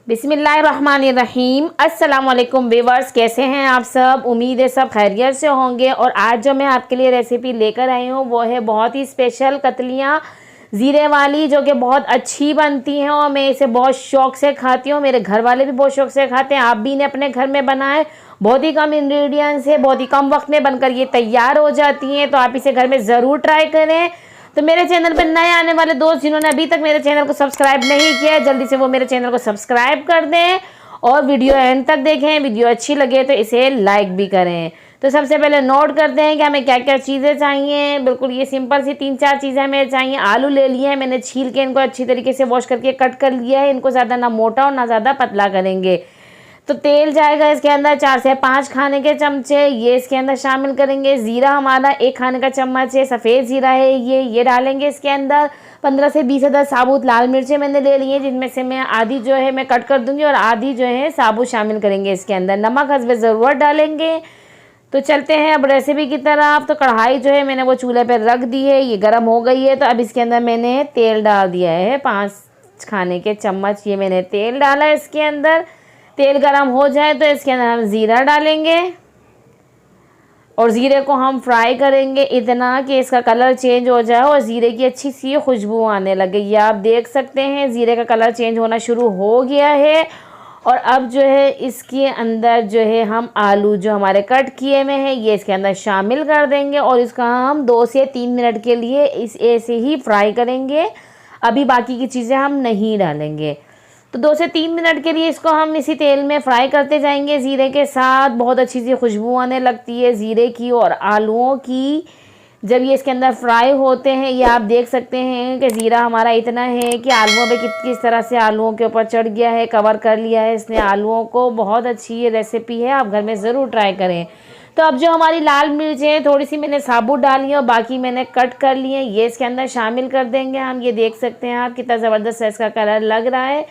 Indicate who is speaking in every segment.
Speaker 1: बिस्मिल्लाहिर्रहमानिर्रहीम। अस्सलाम वालेकुम व्यूअर्स, कैसे हैं आप सब? उम्मीद है सब खैरियत से होंगे। और आज जो मैं आपके लिए रेसिपी लेकर आई हूँ वो है बहुत ही स्पेशल कतलियाँ ज़ीरे वाली, जो कि बहुत अच्छी बनती हैं और मैं इसे बहुत शौक़ से खाती हूँ। मेरे घर वाले भी बहुत शौक़ से खाते हैं। आप भी इन्हें अपने घर में बनाएं। बहुत ही कम इंग्रेडिएंट्स है, बहुत ही कम वक्त में बनकर ये तैयार हो जाती हैं, तो आप इसे घर में ज़रूर ट्राई करें। तो मेरे चैनल पर नए आने वाले दोस्त जिन्होंने अभी तक मेरे चैनल को सब्सक्राइब नहीं किया है, जल्दी से वो मेरे चैनल को सब्सक्राइब कर दें और वीडियो एंड तक देखें। वीडियो अच्छी लगे तो इसे लाइक भी करें। तो सबसे पहले नोट करते हैं कि हमें क्या क्या चीज़ें चाहिए। बिल्कुल ये सिंपल सी 3-4 चीज़ें हमें चाहिए। आलू ले लिए हैं मैंने, छील के इनको अच्छी तरीके से वॉश करके कट कर लिया है। इनको ज़्यादा ना मोटा और ना ज़्यादा पतला करेंगे। तो तेल जाएगा इसके अंदर 4 से 5 खाने के चमचे, ये इसके अंदर शामिल करेंगे। ज़ीरा हमारा 1 खाने का चम्मच है, सफ़ेद ज़ीरा है ये डालेंगे इसके अंदर। 15 से 20 अदद साबुत लाल मिर्चें मैंने ले ली हैं, जिनमें से मैं आधी जो है मैं कट कर दूंगी और आधी जो है साबुत शामिल करेंगे इसके अंदर। नमक हस्बे ज़रूरत डालेंगे। तो चलते हैं अब रेसिपी की तरफ। तो कढ़ाई जो है मैंने वो चूल्हे पर रख दी है, ये गर्म हो गई है। तो अब इसके अंदर मैंने तेल डाल दिया है 5 खाने के चम्मच, ये मैंने तेल डाला है इसके अंदर। तेल गरम हो जाए तो इसके अंदर हम ज़ीरा डालेंगे और ज़ीरे को हम फ्राई करेंगे इतना कि इसका कलर चेंज हो जाए और ज़ीरे की अच्छी सी खुशबू आने लगे। ये आप देख सकते हैं ज़ीरे का कलर चेंज होना शुरू हो गया है। और अब जो है इसके अंदर जो है हम आलू जो हमारे कट किए हुए हैं ये इसके अंदर शामिल कर देंगे और इसका हम 2 से 3 मिनट के लिए इस ऐसे ही फ्राई करेंगे। अभी बाकी की चीज़ें हम नहीं डालेंगे। तो 2 से 3 मिनट के लिए इसको हम इसी तेल में फ्राई करते जाएंगे ज़ीरे के साथ। बहुत अच्छी सी खुशबू आने लगती है ज़ीरे की और आलूओं की जब ये इसके अंदर फ्राई होते हैं। ये आप देख सकते हैं कि ज़ीरा हमारा इतना है कि आलूओं पे किस तरह से आलूओं के ऊपर चढ़ गया है, कवर कर लिया है इसने आलूओं को। बहुत अच्छी ये रेसिपी है, आप घर में ज़रूर ट्राई करें। तो अब जो हमारी लाल मिर्चें थोड़ी सी मैंने साबुत डाली है और बाकी मैंने कट कर ली है, ये इसके अंदर शामिल कर देंगे हम। ये देख सकते हैं आप कितना ज़बरदस्त इसका कलर लग रहा है।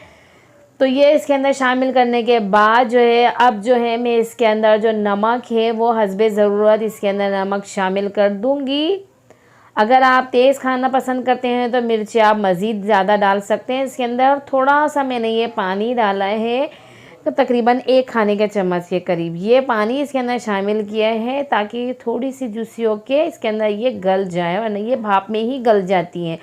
Speaker 1: तो ये इसके अंदर शामिल करने के बाद जो है अब जो है मैं इसके अंदर जो नमक है वो हस्बे ज़रूरत इसके अंदर नमक शामिल कर दूंगी। अगर आप तेज़ खाना पसंद करते हैं तो मिर्ची आप मज़ीद ज़्यादा डाल सकते हैं इसके अंदर। थोड़ा सा मैंने ये पानी डाला है, तो तकरीबन 1 खाने के चम्मच के करीब ये पानी इसके अंदर शामिल किया है, ताकि थोड़ी सी जूसी होके इसके अंदर ये गल जाए, वरना ये भाप में ही गल जाती हैं।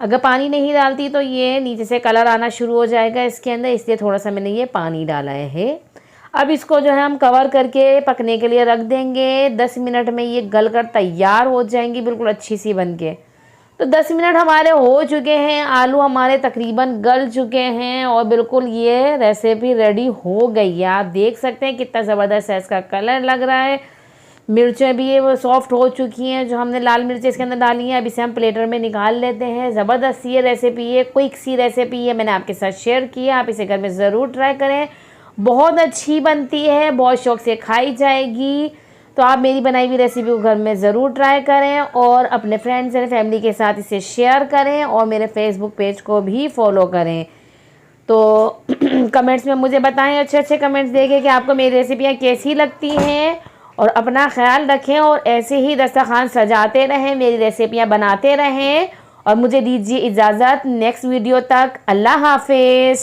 Speaker 1: अगर पानी नहीं डालती तो ये नीचे से कलर आना शुरू हो जाएगा इसके अंदर, इसलिए थोड़ा सा मैंने ये पानी डाला है। अब इसको जो है हम कवर करके पकने के लिए रख देंगे। 10 मिनट में ये गल कर तैयार हो जाएंगी बिल्कुल अच्छी सी बन के। तो 10 मिनट हमारे हो चुके हैं, आलू हमारे तकरीबन गल चुके हैं और बिल्कुल ये रेसिपी रेडी हो गई है। आप देख सकते हैं कितना ज़बरदस्त है इसका कलर लग रहा है। मिर्चें भी ये वो सॉफ्ट हो चुकी हैं, जो हमने लाल मिर्चें इसके अंदर डाली हैं। अब इसे हम प्लेटर में निकाल लेते हैं। ज़बरदस्त ये रेसिपी है, क्विक सी रेसिपी है, मैंने आपके साथ शेयर की है। आप इसे घर में ज़रूर ट्राई करें, बहुत अच्छी बनती है, बहुत शौक़ से खाई जाएगी। तो आप मेरी बनाई हुई रेसिपी को घर में ज़रूर ट्राई करें और अपने फ्रेंड्स एंड फैमिली के साथ इसे शेयर करें और मेरे फेसबुक पेज को भी फॉलो करें। तो कमेंट्स में मुझे बताएं, अच्छे कमेंट्स देखें कि आपको मेरी रेसिपियाँ कैसी लगती हैं। और अपना ख्याल रखें और ऐसे ही दस्तरखान सजाते रहें, मेरी रेसिपियाँ बनाते रहें। और मुझे दीजिए इजाज़त नेक्स्ट वीडियो तक। अल्लाह हाफिज़।